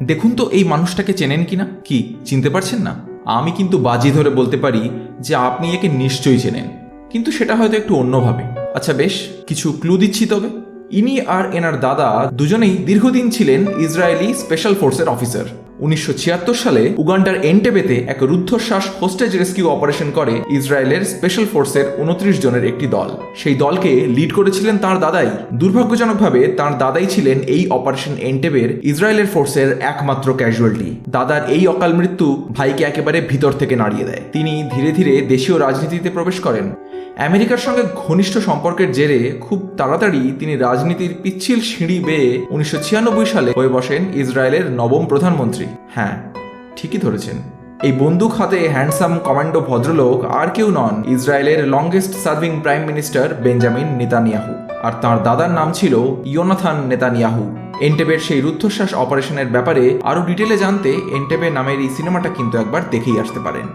দেখুন তো এই মানুষটাকে চেনেন কিনা, কি চিনতে পারছেন না? আমি কিন্তু বাজি ধরে বলতে পারি যে আপনি একে নিশ্চয়ই চেনেন, কিন্তু সেটা হয়তো একটু অন্যভাবে। আচ্ছা বেশ, কিছু ক্লু দিচ্ছি তবে। ইনি আর এনার দাদা দুজনেই দীর্ঘদিন ছিলেন ইসরায়েলি স্পেশাল ফোর্সের অফিসার। 1976 সালে উগান্ডার এন্টেবেতে এক রুদ্ধশ্বাস হোস্টেজ রেস্কিউ অপারেশন করে ইসরায়েলের স্পেশাল ফোর্সের 29 জনের একটি দল। সেই দলকে লিড করেছিলেন তার দাদাই। দুর্ভাগ্যজনকভাবে তার দাদাই ছিলেন এই অপারেশন এন্টেবের ইসরায়েলের ফোর্সের একমাত্র ক্যাজুয়ালিটি। দাদার এই অকাল মৃত্যু ভাইকে একেবারে ভিতর থেকে নাড়িয়ে দেয়। তিনি ধীরে ধীরে দেশীয় রাজনীতিতে প্রবেশ করেন। আমেরিকার সঙ্গে ঘনিষ্ঠ সম্পর্কের জেরে খুব তাড়াতাড়ি তিনি রাজনীতির পিচ্ছিল সিঁড়ি বেয়ে 1996 সালে হয়ে বসেন ইসরায়েলের নবম প্রধানমন্ত্রী। হ্যাঁ, ঠিকই ধরেছেন। এই বন্দুক হাতে হ্যান্ডসাম কমান্ডো ভদ্রলোক আর কেউ নন, ইসরায়েলের longest serving prime minister Benjamin Netanyahu. আর তাঁর দাদার নাম ছিল ইয়োনাথান নেতানিয়াহু। এন্টেবের সেই রুদ্ধশ্বাস অপারেশনের ব্যাপারে আরও ডিটেলে জানতে এন্টেবে নামের এই সিনেমাটা কিন্তু একবার দেখেই আসতে পারেন।